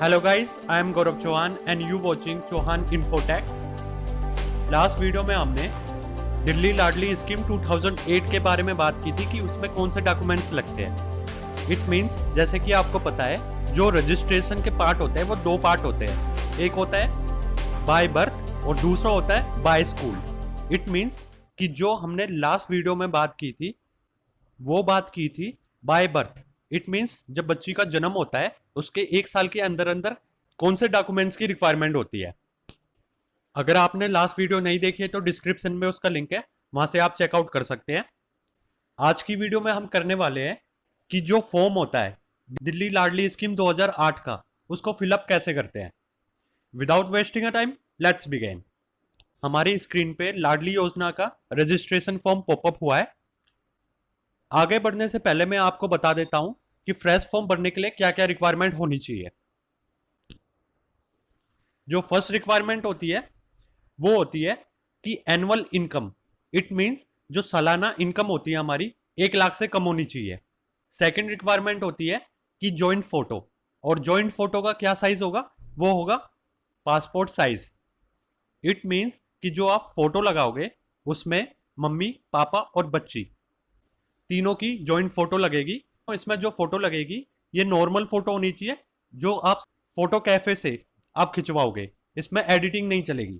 Hello guys, I am Gaurav Chauhan and you watching Chauhan Infotech। Last video में हमने दिल्ली लाडली scheme 2008 के बारे में बात की थी कि उसमें कौन से डॉक्यूमेंट्स लगते हैं। इट मींस जैसे कि आपको पता है जो रजिस्ट्रेशन के पार्ट होते हैं वो दो पार्ट होते हैं, एक होता है बाय बर्थ और दूसरा होता है बाय स्कूल। इट मींस कि जो हमने लास्ट वीडियो में बात की थी वो बात की थी बाय बर्थ। इट मींस जब बच्ची का जन्म होता है उसके एक साल के अंदर अंदर कौन से डॉक्यूमेंट्स की रिक्वायरमेंट होती है। अगर आपने लास्ट वीडियो नहीं देखी है तो डिस्क्रिप्शन में उसका लिंक है, वहां से आप चेकआउट कर सकते हैं। आज की वीडियो में हम करने वाले हैं कि जो फॉर्म होता है दिल्ली लाडली स्कीम 2008 का उसको फिलअप कैसे करते हैं। Without wasting a time let's begin. हमारी स्क्रीन पे लाडली योजना का रजिस्ट्रेशन फॉर्म पॉपअप हुआ है। आगे बढ़ने से पहले मैं आपको बता देता हूं कि फ्रेश फॉर्म भरने के लिए क्या क्या रिक्वायरमेंट होनी चाहिए। जो फर्स्ट रिक्वायरमेंट होती है वो होती है कि एनुअल इनकम। इट मींस जो सालाना इनकम होती है हमारी 1 लाख से कम होनी चाहिए। सेकंड रिक्वायरमेंट होती है कि जॉइंट फोटो, और जॉइंट फोटो का क्या साइज होगा, वो होगा पासपोर्ट साइज। इट मींस कि जो आप फोटो लगाओगे उसमें मम्मी पापा और बच्ची तीनों की जॉइंट फोटो लगेगी। तो इसमें जो फोटो लगेगी ये नॉर्मल फोटो होनी चाहिए जो आप फोटो कैफे से आप खिंचवाओगे, इसमें एडिटिंग नहीं चलेगी।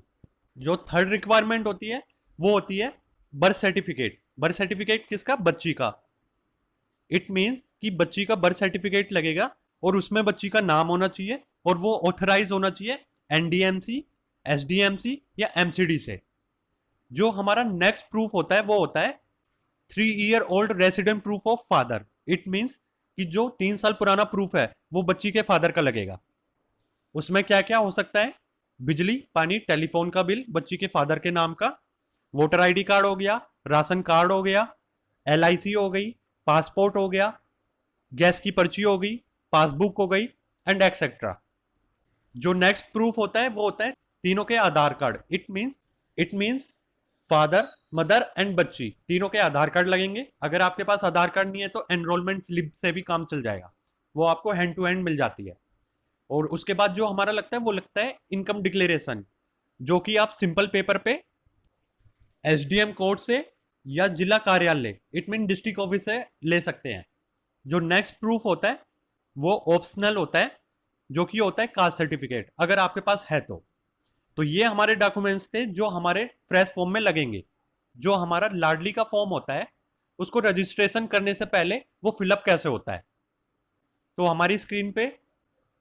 जो थर्ड रिक्वायरमेंट होती है वो होती है बर्थ सर्टिफिकेट। बर्थ सर्टिफिकेट किसका? बच्ची का। इट मीन कि बच्ची का बर्थ सर्टिफिकेट लगेगा और उसमें बच्ची का नाम होना चाहिए और वो ऑथराइज होना चाहिए एनडीएमसी, एसडीएमसी या एमसीडी से। जो हमारा नेक्स्ट प्रूफ होता है वो होता है 3 year old resident proof of father. It means कि जो 3 साल पुराना प्रूफ है वो बच्ची के फादर का लगेगा। उसमें क्या क्या हो सकता है? बिजली पानी टेलीफोन का बिल बच्ची के फादर के नाम का, वोटर आईडी कार्ड हो गया, राशन कार्ड हो गया, एलआईसी हो गई, पासपोर्ट हो गया, गैस की पर्ची हो गई, पासबुक हो गई एंड एक्सेट्रा। जो नेक्स्ट प्रूफ होता है वो होता है तीनों के Aadhaar card. It means father mother and बच्ची तीनों के आधार कार्ड लगेंगे। अगर आपके पास आधार कार्ड नहीं है तो एनरोलमेंट स्लिप से भी काम चल जाएगा, वो आपको हैंड टू हैंड मिल जाती है। और उसके बाद जो हमारा लगता है वो लगता है इनकम डिक्लेरेशन, जो कि आप सिंपल पेपर पे एसडीएम कोर्ट से या जिला कार्यालय इट मीन डिस्ट्रिक्ट ऑफिस से ले सकते हैं। जो नेक्स्ट प्रूफ होता है वो ऑप्शनल होता है, जो कि होता है कास्ट सर्टिफिकेट, अगर आपके पास है तो ये हमारे डॉक्यूमेंट्स थे जो हमारे फ्रेश फॉर्म में लगेंगे। जो हमारा लाडली का फॉर्म होता है उसको रजिस्ट्रेशन करने से पहले वो फिलअप कैसे होता है। तो हमारी स्क्रीन पे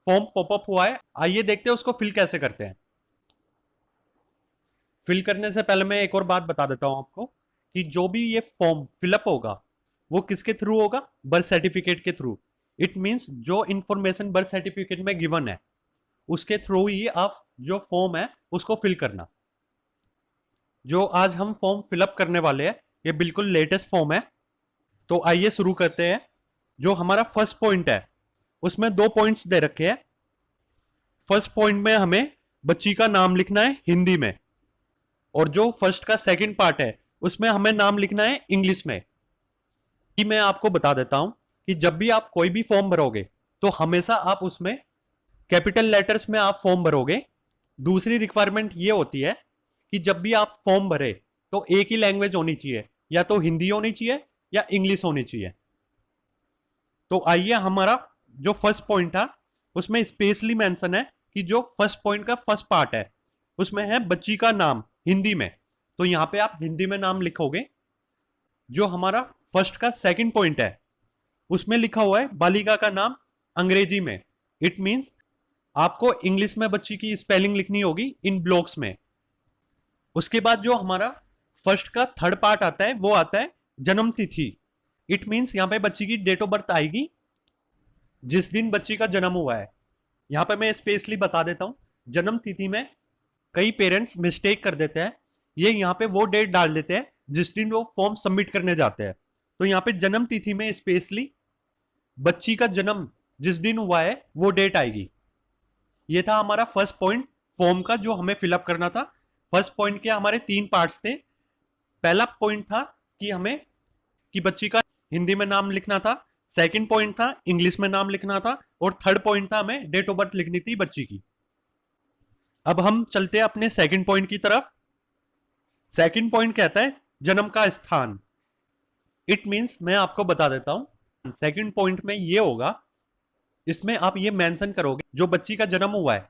फॉर्म पॉपअप हुआ है, आइए देखते हैं उसको फिल कैसे करते हैं। फिल करने से पहले मैं एक और बात बता देता हूं आपको कि जो भी ये फॉर्म फिलअप होगा वो किसके थ्रू होगा? बर्थ सर्टिफिकेट के थ्रू। इट मींस जो इंफॉर्मेशन बर्थ सर्टिफिकेट में गिवन है उसके थ्रू ही आप जो फॉर्म है उसको फिल करना। जो आज हम फॉर्म फिलअप करने वाले हैं ये बिल्कुल लेटेस्ट फॉर्म है। तो आइए शुरू करते हैं। जो हमारा फर्स्ट पॉइंट है उसमें 2 पॉइंट्स दे रखे हैं। फर्स्ट पॉइंट में हमें बच्ची का नाम लिखना है हिंदी में, और जो फर्स्ट का सेकंड पार्ट है उसमें हमें नाम लिखना है इंग्लिश में। कि मैं आपको बता देता हूं कि जब भी आप कोई भी फॉर्म भरोगे तो हमेशा आप उसमें कैपिटल लेटर्स में आप फॉर्म भरोगे। दूसरी रिक्वायरमेंट ये होती है कि जब भी आप फॉर्म भरे तो एक ही लैंग्वेज होनी चाहिए, या तो हिंदी होनी चाहिए या इंग्लिश होनी चाहिए। तो आइए, हमारा जो फर्स्ट पॉइंट था उसमें स्पेशली मेंशन है कि जो फर्स्ट पॉइंट का फर्स्ट पार्ट है उसमें है बच्ची का नाम हिंदी में, तो यहां पे आप हिंदी में नाम लिखोगे। जो हमारा फर्स्ट का सेकंड पॉइंट है उसमें लिखा हुआ है बालिका का नाम अंग्रेजी में। इट मींस आपको इंग्लिश में बच्ची की स्पेलिंग लिखनी होगी इन ब्लॉक्स में। उसके बाद जो हमारा फर्स्ट का थर्ड पार्ट आता है वो आता है जन्म तिथि। इट मींस यहां पे बच्ची की डेट ऑफ बर्थ आएगी जिस दिन बच्ची का जन्म हुआ है। यहां पे मैं स्पेशली बता देता हूं, जन्म तिथि में कई पेरेंट्स मिस्टेक कर देते हैं, ये यहाँ पे वो डेट डाल देते हैं जिस दिन वो फॉर्म सबमिट करने जाते हैं। तो यहाँ पे जन्म तिथि में स्पेशली बच्ची का जन्म जिस दिन हुआ है वो डेट आएगी। ये था हमारा फर्स्ट पॉइंट फॉर्म का जो हमें फिलअप करना था। फर्स्ट पॉइंट के हमारे 3 पार्ट्स थे। पहला पॉइंट था कि हमें कि बच्ची का हिंदी में नाम लिखना था। सेकंड पॉइंट था इंग्लिश में नाम लिखना था, और थर्ड पॉइंट था हमें डेट ऑफ बर्थ लिखनी थी बच्ची की। अब हम चलते हैं अपने सेकंड पॉइंट की तरफ। सेकंड पॉइंट कहता है जन्म का स्थान। इट मींस मैं आपको बता देता हूं, सेकंड पॉइंट में ये होगा, इसमें आप ये मेंशन करोगे जो बच्ची का जन्म हुआ है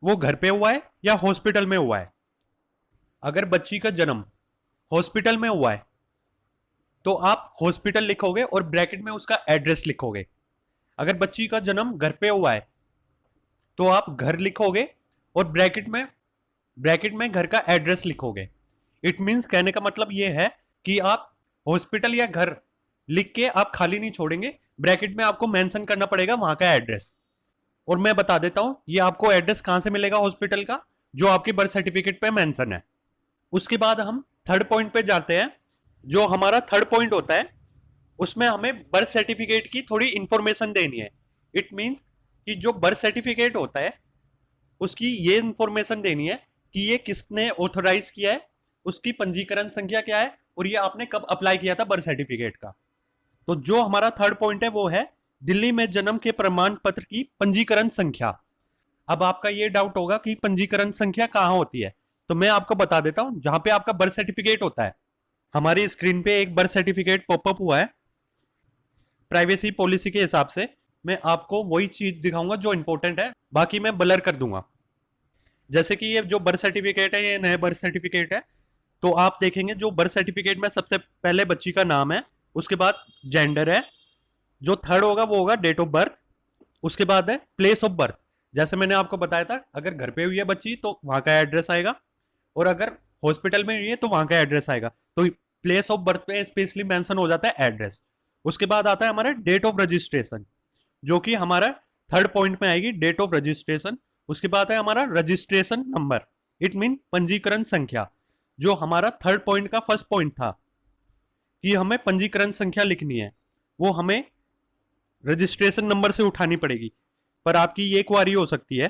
वो घर पे हुआ है या हॉस्पिटल में हुआ है। अगर बच्ची का जन्म हॉस्पिटल में हुआ है तो आप हॉस्पिटल लिखोगे और ब्रैकेट में उसका एड्रेस लिखोगे। अगर बच्ची का जन्म घर पे हुआ है तो आप घर लिखोगे और ब्रैकेट में घर का एड्रेस लिखोगे। इट मींस कहने का मतलब यह है कि आप हॉस्पिटल या घर लिख के आप खाली नहीं छोड़ेंगे, ब्रैकेट में आपको मेंशन करना पड़ेगा वहां का एड्रेस। और मैं बता देता हूं ये आपको एड्रेस कहां से मिलेगा हॉस्पिटल का, जो आपके बर्थ सर्टिफिकेट पे मेंशन है। उसके बाद हम थर्ड पॉइंट पे जाते हैं। जो हमारा थर्ड पॉइंट होता है उसमें हमें बर्थ सर्टिफिकेट की थोड़ी इंफॉर्मेशन देनी है। इट मींस कि जो बर्थ सर्टिफिकेट होता है उसकी ये इंफॉर्मेशन देनी है कि ये किसने ऑथोराइज किया है, उसकी पंजीकरण संख्या क्या है, और ये आपने कब अप्लाई किया था बर्थ सर्टिफिकेट का। तो जो हमारा थर्ड पॉइंट है वो है दिल्ली में जन्म के प्रमाण पत्र की पंजीकरण संख्या। अब आपका ये डाउट होगा कि पंजीकरण संख्या कहां होती है, तो मैं आपको बता देता हूं जहां पे आपका बर्थ सर्टिफिकेट होता है। हमारी स्क्रीन पे एक बर्थ सर्टिफिकेट पॉपअप हुआ है। प्राइवेसी पॉलिसी के हिसाब से मैं आपको वही चीज दिखाऊंगा जो इंपॉर्टेंट है, बाकी मैं ब्लर कर दूंगा। जैसे कि ये जो बर्थ सर्टिफिकेट है ये नया बर्थ सर्टिफिकेट है, तो आप देखेंगे जो बर्थ सर्टिफिकेट में सबसे पहले बच्ची का नाम है, उसके बाद जेंडर है, जो थर्ड होगा वो होगा डेट ऑफ बर्थ, उसके बाद है प्लेस ऑफ बर्थ। जैसे मैंने आपको बताया था अगर घर पे हुई है बच्ची तो वहां का एड्रेस आएगा, और अगर हॉस्पिटल में हुई है तो वहां का एड्रेस आएगा। तो प्लेस ऑफ बर्थ पे स्पेशली मेंशन हो जाता है एड्रेस। उसके बाद आता है हमारा डेट ऑफ रजिस्ट्रेशन, जो कि हमारा थर्ड पॉइंट में आएगी डेट ऑफ रजिस्ट्रेशन। उसके बाद है हमारा रजिस्ट्रेशन नंबर, इट मीन पंजीकरण संख्या, जो हमारा थर्ड पॉइंट का फर्स्ट पॉइंट था कि हमें पंजीकरण संख्या लिखनी है, वो हमें रजिस्ट्रेशन नंबर से उठानी पड़ेगी। पर आपकी ये क्वारी हो सकती है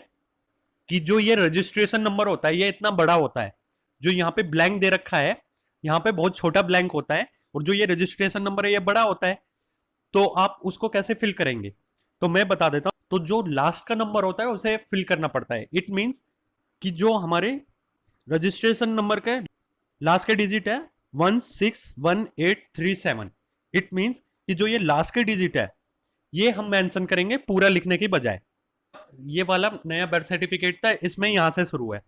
कि जो ये रजिस्ट्रेशन नंबर होता है ये इतना बड़ा होता है, जो यहाँ पे ब्लैंक दे रखा है यहाँ पे बहुत छोटा ब्लैंक होता है, और जो ये रजिस्ट्रेशन नंबर है ये बड़ा होता है, तो आप उसको कैसे फिल करेंगे। तो मैं बता देता हूं, तो जो लास्ट का नंबर होता है उसे फिल करना पड़ता है। इट मींस कि जो हमारे रजिस्ट्रेशन नंबर के लास्ट के डिजिट है 161837, इट मींस कि जो ये लास्ट के डिजिट है ये हम मेंशन करेंगे पूरा लिखने की बजाय। ये वाला नया बर्थ सर्टिफिकेट था इसमें यहां से शुरू है,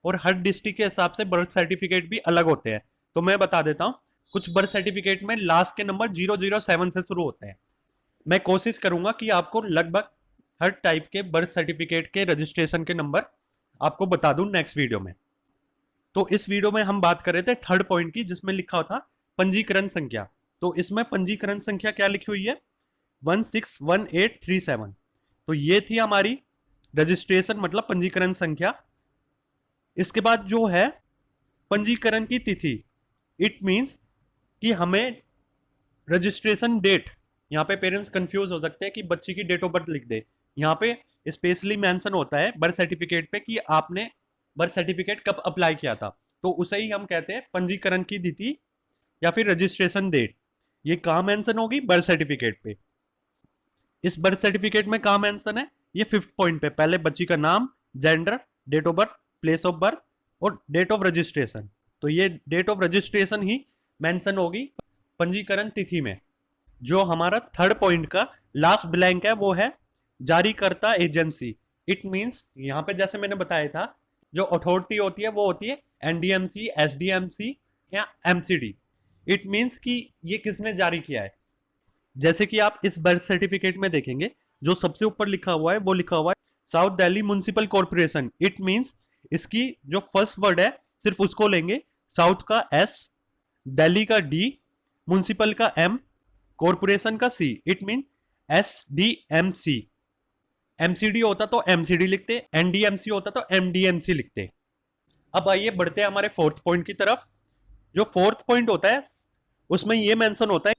और हर डिस्ट्रिक्ट के हिसाब से बर्थ सर्टिफिकेट भी अलग होते हैं। तो मैं बता देता हूं कुछ बर्थ सर्टिफिकेट में लास्ट के नंबर 007 से शुरू होते हैं। मैं कोशिश करूंगा कि आपको लगभग हर टाइप के बर्थ सर्टिफिकेट के रजिस्ट्रेशन के नंबर आपको बता दूं नेक्स्ट वीडियो में। तो इस वीडियो में हम बात कर रहे थे थर्ड पॉइंट की जिसमें लिखा था पंजीकरण संख्या। तो इसमें पंजीकरण संख्या क्या लिखी हुई है 161837। तो ये थी हमारी रजिस्ट्रेशन मतलब पंजीकरण संख्या। इसके बाद जो है पंजीकरण की तिथि, इट मींस कि हमें रजिस्ट्रेशन डेट, यहाँ पे पेरेंट्स कंफ्यूज हो सकते हैं कि बच्ची की डेट ऑफ बर्थ लिख दे। यहाँ पे स्पेशली मेंशन होता है बर्थ सर्टिफिकेट पे कि आपने बर्थ सर्टिफिकेट कब अप्लाई किया था, तो उसे ही हम कहते हैं पंजीकरण की तिथि या फिर रजिस्ट्रेशन डेट। ये कहाँ मेंशन होगी बर्थ सर्टिफिकेट पे। इस बर्थ सर्टिफिकेट में कहाँ मेंशन है, ये फिफ्थ पॉइंट पे पहले बच्ची का नाम, gender, date of birth, place of birth और डेट ऑफ रजिस्ट्रेशन। तो ये डेट ऑफ रजिस्ट्रेशन ही मेंशन होगी पंजीकरण तिथि में। जो हमारा थर्ड पॉइंट का लास्ट ब्लैंक है वो है जारीकर्ता एजेंसी। इट मींस यहाँ पे जैसे मैंने बताया था जो अथॉरिटी होती है वो होती है एनडीएमसी, एसडीएमसी या एमसीडी। इट मींस कि ये किसने जारी किया है। जैसे कि आप इस बर्थ सर्टिफिकेट में देखेंगे जो सबसे ऊपर लिखा हुआ है वो लिखा हुआ है south Delhi municipal corporation. It means इसकी जो फर्स्ट वर्ड है सिर्फ उसको लेंगे, साउथ का एस, दिल्ली का डी, म्युनिसिपल का एम, कॉर्पोरेशन का C, it mean S D M C. MCD होता तो एमसीडी लिखते, एनडीएमसी होता तो एमडीएमसी लिखते। अब आइए बढ़ते हैं हमारे फोर्थ पॉइंट की तरफ। जो फोर्थ पॉइंट होता है उसमें यह मेंशन होता है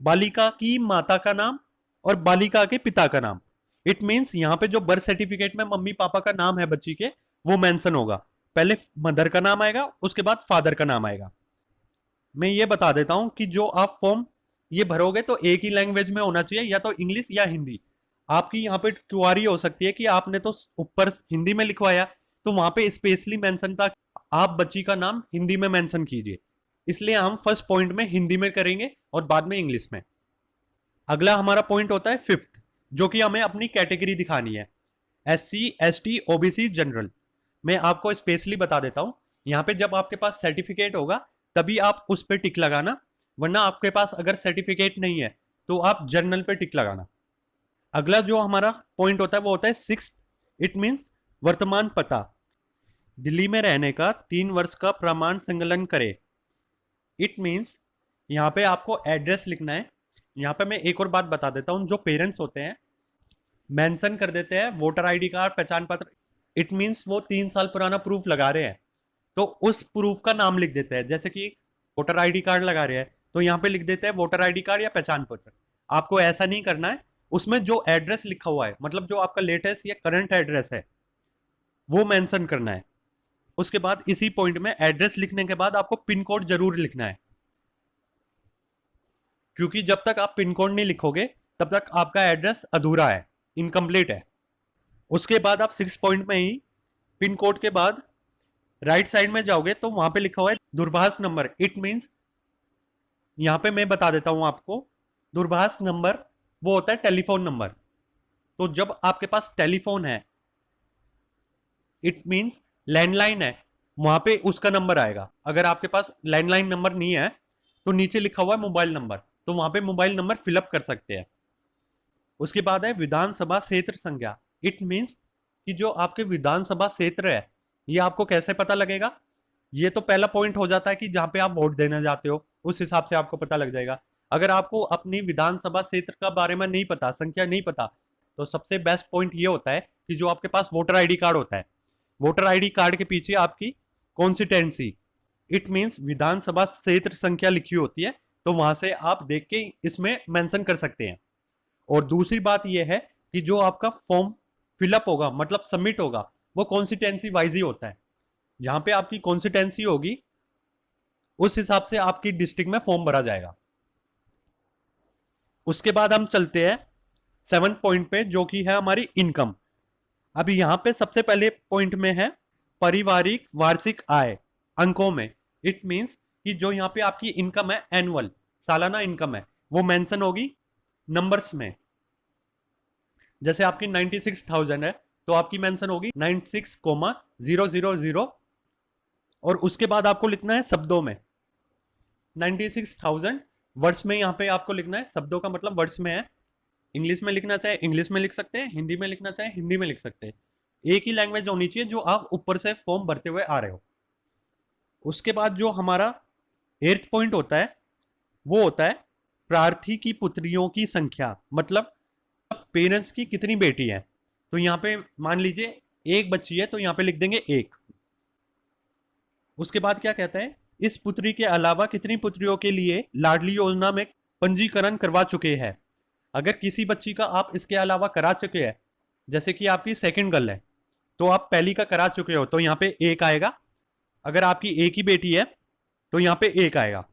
बालिका की माता का नाम और बालिका के पिता का नाम। इट मींस यहाँ पे जो बर्थ सर्टिफिकेट में मम्मी पापा का नाम है बच्ची के वो मेंशन होगा, पहले मदर का नाम आएगा उसके बाद फादर का नाम आएगा। मैं ये बता देता हूं कि जो आप फॉर्म ये भरोगे तो एक ही लैंग्वेज में होना चाहिए, या तो इंग्लिश या हिंदी। आपकी यहाँ पे क्वारी हो सकती है कि आपने तो ऊपर हिंदी में लिखवाया, तो वहां पे स्पेशली मेंशन था आप बच्ची का नाम हिंदी में मेंशन कीजिए, इसलिए हम फर्स्ट पॉइंट में हिंदी में करेंगे और बाद में इंग्लिश में। अगला हमारा पॉइंट होता है फिफ्थ, जो कि हमें अपनी कैटेगरी दिखानी है, SC ST OBC जनरल। मैं आपको स्पेशली बता देता हूं, यहाँ पे जब आपके पास सर्टिफिकेट होगा तभी आप उस पर टिक लगाना, वरना आपके पास अगर सर्टिफिकेट नहीं है तो आप जनरल पे टिक लगाना। अगला जो हमारा पॉइंट होता है वो होता है सिक्स, इट मीन्स वर्तमान पता। दिल्ली में रहने का 3 वर्ष का प्रमाण संकलन करे। इट मीन्स यहाँ पे आपको एड्रेस लिखना है। यहाँ पे मैं एक और बात बता देता हूँ, जो पेरेंट्स होते हैं मेंशन कर देते हैं वोटर आईडी कार्ड, पहचान पत्र, इट मीन्स वो 3 साल पुराना प्रूफ लगा रहे हैं, तो उस प्रूफ का नाम लिख देते हैं। जैसे कि वोटर आईडी कार्ड लगा रहे हैं तो यहाँ पे लिख देते हैं वोटर आईडी कार्ड या पहचान पत्र। आपको ऐसा नहीं करना है, उसमें जो एड्रेस लिखा हुआ है, मतलब जो आपका लेटेस्ट या करंट एड्रेस है, वो मेंशन करना है। उसके बाद इसी पॉइंट में एड्रेस लिखने के बाद आपको पिन कोड जरूर लिखना है, क्योंकि जब तक आप पिन कोड नहीं लिखोगे तब तक आपका एड्रेस अधूरा है, इनकम्प्लीट है। उसके बाद आप 6 पॉइंट में ही पिन कोड के बाद राइट साइड में जाओगे तो वहां पे लिखा हुआ है दूरभाष नंबर। इट मीन्स यहां पे मैं बता देता हूं आपको, दूरभाष नंबर वो होता है टेलीफोन नंबर। तो जब आपके पास टेलीफोन है, इट मीन्स लैंडलाइन है, वहां पे उसका नंबर आएगा। अगर आपके पास लैंडलाइन नंबर नहीं है तो नीचे लिखा हुआ है मोबाइल नंबर, तो वहां पे मोबाइल नंबर फिलअप कर सकते हैं। उसके बाद है विधानसभा क्षेत्र संख्या। इट मीन्स कि जो आपके विधानसभा क्षेत्र है, ये आपको कैसे पता लगेगा। ये तो पहला पॉइंट हो जाता है कि जहां पे आप वोट देने जाते हो उस हिसाब से आपको पता लग जाएगा। अगर आपको अपनी विधानसभा क्षेत्र का बारे में नहीं पता, संख्या नहीं पता, तो सबसे बेस्ट पॉइंट ये होता है कि जो आपके पास वोटर आईडी कार्ड होता है, वोटर आईडी कार्ड के पीछे आपकी कॉन्स्टिटेंसी, इट मीन्स विधानसभा क्षेत्र संख्या लिखी होती है, तो वहां से आप देख के इसमें मेंशन कर सकते हैं। और दूसरी बात यह है कि जो आपका फॉर्म फिलअप होगा, मतलब सबमिट होगा, वो कॉन्स्टिटेंसी वाइज ही होता है। जहां पे आपकी कॉन्स्टिटेंसी होगी उस हिसाब से आपकी डिस्ट्रिक्ट में फॉर्म भरा जाएगा। उसके बाद हम चलते हैं 7 पॉइंट पे, जो कि है हमारी इनकम। अभी यहां पे सबसे पहले पॉइंट में है पारिवारिक वार्षिक आय अंकों में। इट मींस कि जो यहाँ पे आपकी इनकम है, एनुअल सालाना इनकम है, वो मेंशन होगी नंबर्स में। जैसे आपकी 96,000 है तो आपकी मेंशन होगी 96,000, और उसके बाद आपको लिखना है शब्दों में 96,000 वर्ड्स में। यहाँ पे आपको लिखना है, शब्दों का मतलब वर्ड्स में है। इंग्लिश में लिखना चाहे इंग्लिश में लिख सकते हैं, हिंदी में लिखना चाहे हिंदी में लिख सकते हैं। एक ही लैंग्वेज होनी चाहिए जो आप ऊपर से फॉर्म भरते हुए आ रहे हो। उसके बाद जो हमारा 8th पॉइंट होता है वो होता है प्रार्थी की पुत्रियों की संख्या, मतलब पेरेंट्स की कितनी बेटी है। तो यहाँ पे मान लीजिए एक बच्ची है तो यहाँ पे लिख देंगे एक। उसके बाद क्या कहता है, इस पुत्री के अलावा कितनी पुत्रियों के लिए लाडली योजना में पंजीकरण करवा चुके हैं। अगर किसी बच्ची का आप इसके अलावा करा चुके हैं, जैसे कि आपकी सेकंड गर्ल है तो आप पहली का करा चुके हो, तो यहाँ पे एक आएगा। अगर आपकी एक ही बेटी है तो यहाँ पे एक आएगा।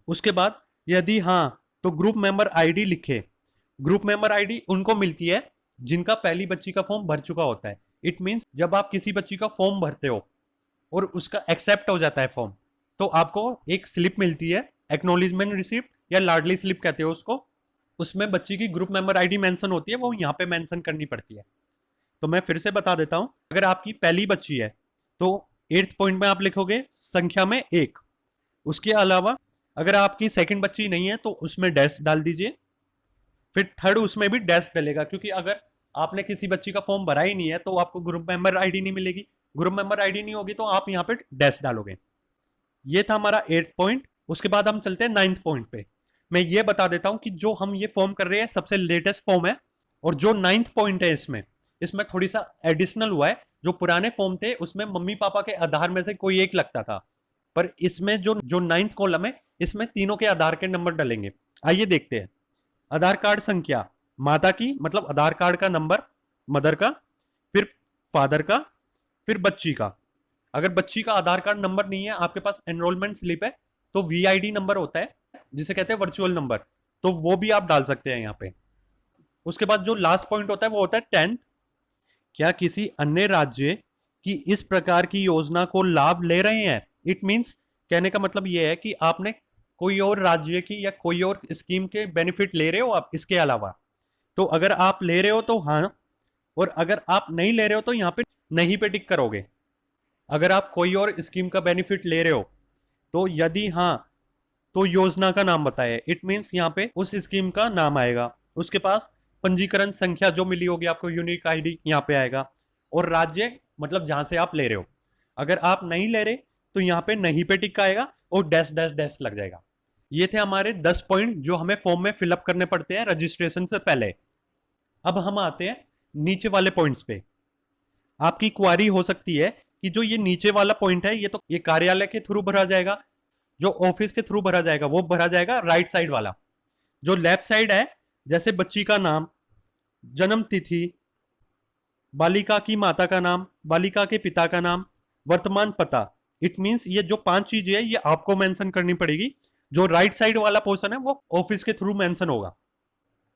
उसके बाद यदि हाँ तो ग्रुप मेंबर आईडी लिखे। ग्रुप मेंबर आईडी उनको मिलती है जिनका पहली बच्ची का फॉर्म भर चुका होता है। इट मीन्स जब आप किसी बच्ची का फॉर्म भरते हो और उसका एक्सेप्ट हो जाता है फॉर्म, तो आपको एक स्लिप मिलती है, एक्नॉलेजमेंट रिसिप्ट या लाडली स्लिप कहते हो उसको। उसमें बच्ची की ग्रुप मेंबर आईडी मेंशन होती है, वो यहाँ पे मेंशन करनी पड़ती है। तो मैं फिर से बता देता हूं, अगर आपकी पहली बच्ची है तो 8th पॉइंट में आप लिखोगे संख्या में एक। उसके अलावा अगर आपकी सेकंड बच्ची नहीं है तो उसमें डैश डाल दीजिए। फिर थर्ड उसमें भी डैश डलेगा, क्योंकि अगर आपने किसी बच्ची का फॉर्म भरा ही नहीं है तो आपको ग्रुप मेंबर आईडी नहीं मिलेगी। ग्रुप मेंबर आईडी नहीं होगी तो आप यहाँ पे डैश डालोगे। ये था हमारा 8th पॉइंट। उसके बाद हम चलते हैं 9th पॉइंट पे। मैं ये बता देता हूं कि जो हम ये फॉर्म कर रहे हैं सबसे लेटेस्ट फॉर्म है, और जो 9th पॉइंट है इसमें इसमें थोड़ी सा एडिशनल हुआ है। जो पुराने फॉर्म थे उसमें मम्मी पापा के आधार में से कोई एक लगता था, पर इसमें जो जो 9th कॉलम है इसमें तीनों के आधार के नंबर डलेंगे। आइए देखते हैं। आधार कार्ड संख्या माता की, मतलब आधार कार्ड का नंबर मदर का, फिर फादर का, फिर बच्ची का। अगर बच्ची का आधार कार्ड नंबर नहीं है, आपके पास एनरोलमेंट स्लिप है, तो VID नंबर होता है जिसे कहते हैं वर्चुअल नंबर। तो वो भी आप डाल सकते हैं यहाँ पे। उसके बाद जो लास्ट पॉइंट होता है वो होता है 10th, क्या किसी अन्य राज्य की इस प्रकार की योजना को लाभ ले रहे हैं। इट मींस, कहने का मतलब ये है कि आपने कोई और राज्य की या कोई और स्कीम के बेनिफिट ले रहे हो आप इसके अलावा। तो अगर आप ले रहे हो तो हाँ, और अगर आप नहीं ले रहे हो तो यहाँ पे नहीं पे टिक करोगे। अगर आप कोई और स्कीम का बेनिफिट ले रहे हो तो यदि हाँ, तो योजना का नाम बताए। इट मींस यहाँ पे उस स्कीम का नाम आएगा, उसके पास पंजीकरण संख्या जो मिली होगी आपको, यूनिक आईडी यहाँ पे आएगा, और राज्य मतलब जहां से आप ले रहे हो। अगर आप नहीं ले रहे तो यहाँ पे नहीं पे टिक आएगा और डैश डैश डैश लग जाएगा। ये थे हमारे 10 पॉइंट जो हमें फॉर्म में फिलअप करने पड़ते हैं रजिस्ट्रेशन से पहले। अब हम आते हैं नीचे वाले पॉइंट्स पे। आपकी क्वारी हो सकती है कि जो ये नीचे वाला पॉइंट है, ये तो ये कार्यालय के थ्रू भरा जाएगा, जो ऑफिस के थ्रू भरा जाएगा वो भरा जाएगा राइट साइड वाला। जो लेफ्ट साइड है, जैसे बच्ची का नाम, जन्म तिथि, बालिका की माता का नाम, बालिका के पिता का नाम, वर्तमान पता। इट मींस ये जो 5 चीजें है ये आपको मेंशन करनी पड़ेगी। जो राइट साइड वाला पोर्शन है वो ऑफिस के थ्रू मेंशन होगा।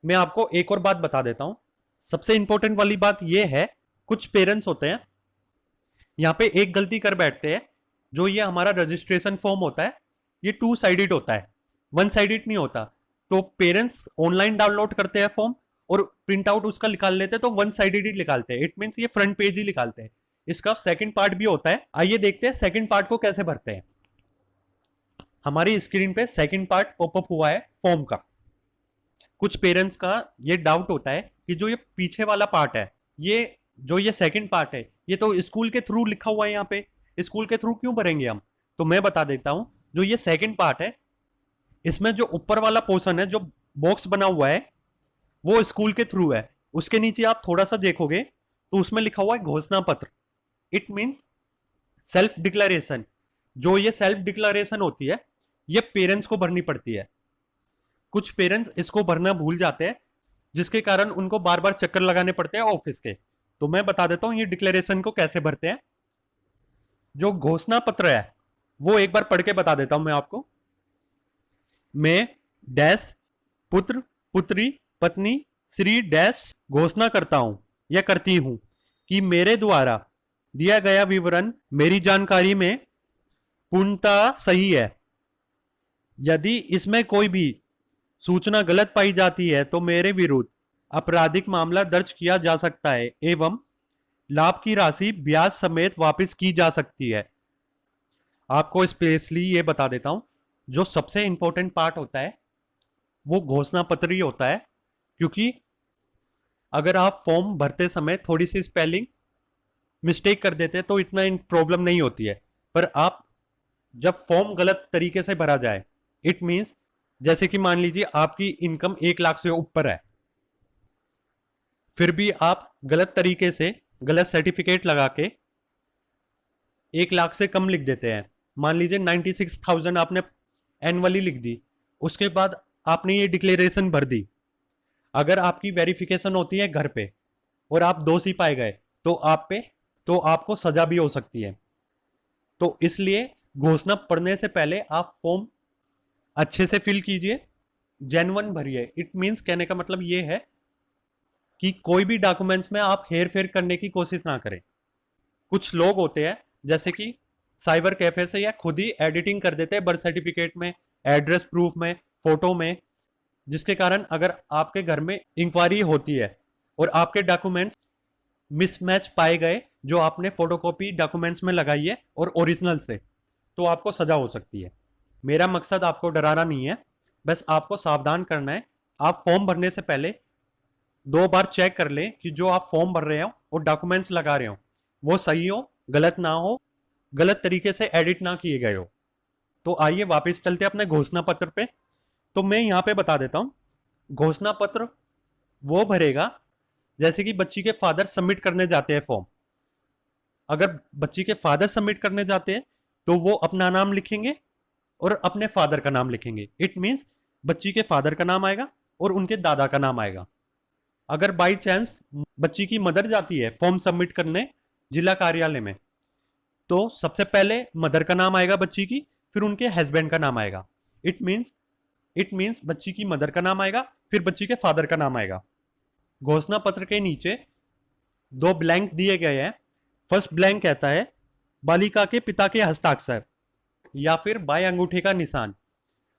मैं आपको एक और बात बता देता हूं। सबसे इंपॉर्टेंट वाली बात यह है, कुछ पेरेंट्स होते हैं यहाँ पे एक गलती कर बैठते हैं। जो ये हमारा रजिस्ट्रेशन फॉर्म होता है ये 2 साइडेड होता है, 1 साइडेड नहीं होता। तो पेरेंट्स ऑनलाइन डाउनलोड करते हैं फॉर्म और प्रिंट आउट उसका निकाल लेते हैं, तो 1 साइडेड ही निकालते हैं। इट मींस ये फ्रंट पेज ही निकालते हैं। इसका सेकंड पार्ट भी होता है। आइए देखते हैं सेकंड पार्ट को कैसे भरते हैं। हमारी स्क्रीन पे सेकंड पार्ट पॉपअप हुआ है फॉर्म का। कुछ पेरेंट्स का ये डाउट होता है कि जो ये पीछे वाला पार्ट है, ये जो ये सेकंड पार्ट है, ये तो स्कूल के थ्रू लिखा हुआ है, यहाँ पे स्कूल के थ्रू क्यों भरेंगे हम। तो मैं बता देता हूं, जो ये सेकंड पार्ट है इसमें जो ऊपर वाला पोर्शन है, जो बॉक्स बना हुआ है, वो स्कूल के थ्रू है। उसके नीचे आप थोड़ा सा देखोगे तो उसमें लिखा हुआ है घोषणा पत्र। It means self declaration. जो ये सेल्फ डिक्लेरेशन होती है ये पेरेंट्स को भरनी पड़ती है। कुछ पेरेंट्स इसको भरना भूल जाते हैं, जिसके कारण उनको बार बार चक्कर लगाने पड़ते हैं ऑफिस के। तो मैं बता देता हूं ये डिक्लेरेशन को कैसे भरते हैं। जो घोषणा पत्र है वो एक बार पढ़ के बता देता हूं मैं आपको। मैं डैश पुत्र पुत्री पत्नी श्री डैश घोषणा करता हूं या करती हूं कि मेरे द्वारा दिया गया विवरण मेरी जानकारी में पूर्णतः सही है। यदि इसमें कोई भी सूचना गलत पाई जाती है तो मेरे विरुद्ध आपराधिक मामला दर्ज किया जा सकता है एवं लाभ की राशि ब्याज समेत वापस की जा सकती है। आपको स्पेशली ये बता देता हूं, जो सबसे इंपॉर्टेंट पार्ट होता है वो घोषणा पत्र ही होता है। क्योंकि अगर आप फॉर्म भरते समय थोड़ी सी स्पेलिंग मिस्टेक कर देते हैं तो इतना प्रॉब्लम नहीं होती है। पर आप जब फॉर्म गलत तरीके से भरा जाए, इट मींस जैसे कि मान लीजिए आपकी इनकम 1 लाख से ऊपर है, फिर भी आप गलत तरीके से गलत सर्टिफिकेट लगा के 1 लाख से कम लिख देते हैं। मान लीजिए 96,000 आपने एनुअली लिख दी, उसके बाद आपने ये डिक्लेरेशन भर दी। अगर आपकी वेरिफिकेशन होती है घर पे और आप दोषी पाए गए तो आपको सजा भी हो सकती है। तो इसलिए घोषणा पढ़ने से पहले आप फॉर्म अच्छे से फिल कीजिए, जेन्युइन भरिए। इट मींस कहने का मतलब ये है कि कोई भी डॉक्यूमेंट्स में आप हेर फेर करने की कोशिश ना करें। कुछ लोग होते हैं जैसे कि साइबर कैफे से या खुद ही एडिटिंग कर देते हैं बर्थ सर्टिफिकेट में, एड्रेस प्रूफ में, फोटो में, जिसके कारण अगर आपके घर में इंक्वायरी होती है और आपके डॉक्यूमेंट्स मिसमैच पाए गए, जो आपने फोटोकॉपी डॉक्यूमेंट्स में लगाई है और ओरिजिनल से, तो आपको सजा हो सकती है। मेरा मकसद आपको डराना नहीं है, बस आपको सावधान करना है। आप फॉर्म भरने से पहले 2 बार चेक कर लें कि जो आप फॉर्म भर रहे हो और डॉक्यूमेंट्स लगा रहे हो वो सही हो, गलत ना हो, गलत तरीके से एडिट ना किए गए हो। तो आइए वापस चलते हैं अपने घोषणा पत्र पे। तो मैं यहाँ पे बता देता हूं, घोषणा पत्र वो भरेगा जैसे कि बच्ची के फादर सबमिट करने जाते हैं फॉर्म। अगर बच्ची के फादर सबमिट करने जाते हैं तो वो अपना नाम लिखेंगे और अपने फादर का नाम लिखेंगे। इट मींस बच्ची के फादर का नाम आएगा और उनके दादा का नाम आएगा। अगर बाई चांस बच्ची की मदर जाती है फॉर्म सबमिट करने जिला कार्यालय में, तो सबसे पहले मदर का नाम आएगा बच्ची की, फिर उनके हस्बैंड का नाम आएगा। इट मींस इट मीन्स बच्ची की मदर का नाम आएगा, फिर बच्ची के फादर का नाम आएगा। घोषणा पत्र के नीचे 2 ब्लैंक दिए गए हैं। फर्स्ट ब्लैंक कहता है बालिका के पिता के हस्ताक्षर या फिर बाएं अंगूठे का निशान,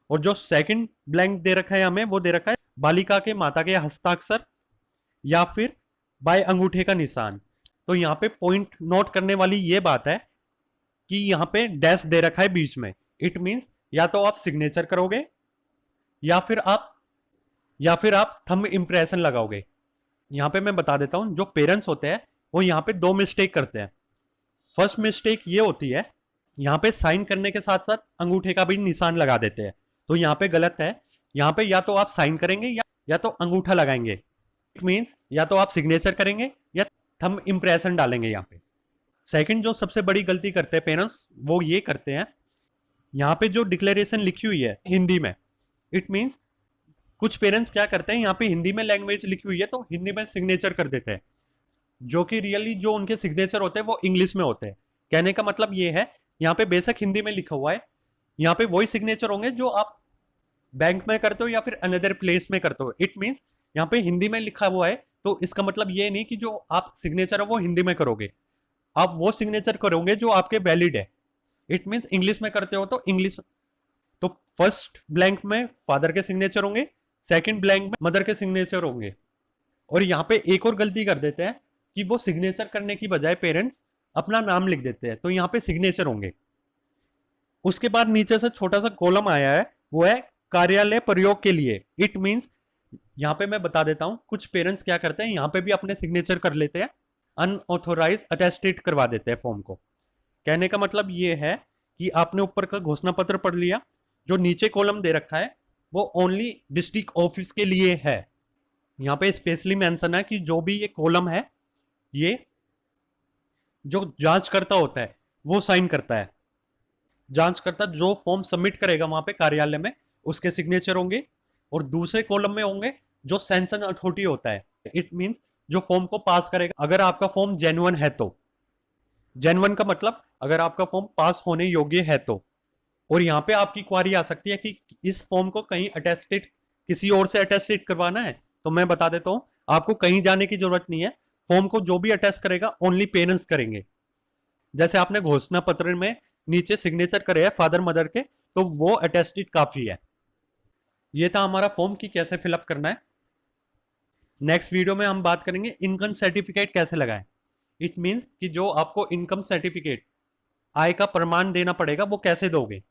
और जो सेकंड ब्लैंक दे रखा है हमें, वो दे रखा है बालिका के माता के हस्ताक्षर या फिर बाएं अंगूठे का निशान। तो यहाँ पे पॉइंट नोट करने वाली ये बात है कि यहाँ पे डैश दे रखा है बीच में। इट मींस या तो आप सिग्नेचर करोगे या फिर आप थंब इंप्रेशन लगाओगे। यहाँ पे मैं बता देता हूं, जो पेरेंट्स होते हैं वो यहाँ पे 2 मिस्टेक करते हैं। फर्स्ट मिस्टेक ये होती है, यहाँ पे साइन करने के साथ साथ अंगूठे का भी निशान लगा देते हैं। तो यहाँ पे गलत है। यहाँ पे या तो आप साइन करेंगे या तो अंगूठा लगाएंगे। इट मीन्स या तो आप सिग्नेचर करेंगे या थंब इंप्रेशन डालेंगे यहाँ पे। सेकंड जो सबसे बड़ी गलती करते हैं पेरेंट्स, वो ये करते हैं, यहाँ पे जो डिक्लेरेशन लिखी हुई है हिंदी में, इट मीन्स कुछ पेरेंट्स क्या करते हैं, यहाँ पे हिंदी में लैंग्वेज लिखी हुई है तो हिंदी में सिग्नेचर कर देते हैं, जो कि रियली जो उनके सिग्नेचर होते हैं वो इंग्लिश में होते हैं। कहने का मतलब ये है, यहाँ पे बेशक हिंदी में लिखा हुआ है, यहाँ पे वही सिग्नेचर होंगे जो आप बैंक में करते हो या फिर अनदर प्लेस में करते हो। इट मीन्स यहाँ पे हिंदी में लिखा हुआ है तो इसका मतलब ये नहीं कि जो आप सिग्नेचर है वो हिंदी में करोगे, आप वो सिग्नेचर करोगे जो आपके वैलिड है। इट मीन्स इंग्लिश में करते हो तो इंग्लिश, तो फर्स्ट ब्लैंक में फादर के सिग्नेचर होंगे, सेकंड ब्लैंक में मदर के सिग्नेचर होंगे। और यहाँ पे एक और गलती कर देते हैं कि वो सिग्नेचर करने की बजाय पेरेंट्स अपना नाम लिख देते हैं, तो यहाँ पे सिग्नेचर होंगे। उसके बाद नीचे से छोटा सा कॉलम आया है, वो है कार्यालय प्रयोग के लिए। इट मीन्स यहाँ पे मैं बता देता हूँ, कुछ पेरेंट्स क्या करते हैं, यहाँ पे भी अपने सिग्नेचर कर लेते हैं, अनऑथोराइज अटेस्टेड करवा देते हैं फॉर्म को। कहने का मतलब ये है कि आपने ऊपर का घोषणा पत्र पढ़ लिया, जो नीचे कॉलम दे रखा है वो ओनली डिस्ट्रिक्ट ऑफिस के लिए है। यहाँ पे स्पेशली मेंशन है कि जो भी ये कॉलम है, ये जो जांचकर्ता होता है वो साइन करता है। जांचकर्ता जो फॉर्म सबमिट करेगा वहां पे कार्यालय में, उसके सिग्नेचर होंगे, और दूसरे कॉलम में होंगे जो सैंक्शन अथॉरिटी होता है। इट मींस जो फॉर्म को पास करेगा, अगर आपका फॉर्म जेन्युइन है तो। जेन्युइन का मतलब अगर आपका फॉर्म पास होने योग्य है तो। और यहाँ पे आपकी क्वारी आ सकती है कि इस फॉर्म को कहीं अटेस्टेड, किसी और से अटेस्टेड करवाना है, तो मैं बता देता हूँ आपको कहीं जाने की जरूरत नहीं है। फॉर्म को जो भी अटेस्ट करेगा ओनली पेरेंट्स करेंगे। जैसे आपने घोषणा पत्र में नीचे सिग्नेचर करे हैं फादर मदर के, तो वो अटेस्टेड काफी है। ये था हमारा फॉर्म की कैसे फिलअप करना है। नेक्स्ट वीडियो में हम बात करेंगे इनकम सर्टिफिकेट कैसे लगाएं। इट मीन्स कि जो आपको इनकम सर्टिफिकेट, आय का प्रमाण देना पड़ेगा, वो कैसे दोगे।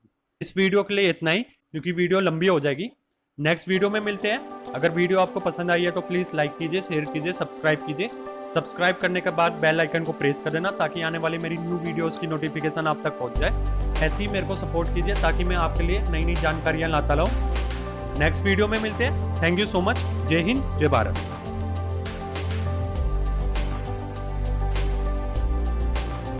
इस वीडियो के लिए इतना ही, क्योंकि वीडियो लंबी हो जाएगी। नेक्स्ट वीडियो में मिलते हैं। अगर वीडियो आपको पसंद आई है तो प्लीज लाइक कीजिए, शेयर कीजिए, सब्सक्राइब कीजिए। सब्सक्राइब करने के बाद बेल आइकन को प्रेस कर देना, ताकि आने वाली मेरी न्यू वीडियोस की नोटिफिकेशन आप तक पहुंच जाए। ऐसे ही मेरे को सपोर्ट कीजिए ताकि मैं आपके लिए नई नई जानकारियां लाता रहूं। नेक्स्ट वीडियो में मिलते हैं। Thank you so much. जय हिंद, जय भारत।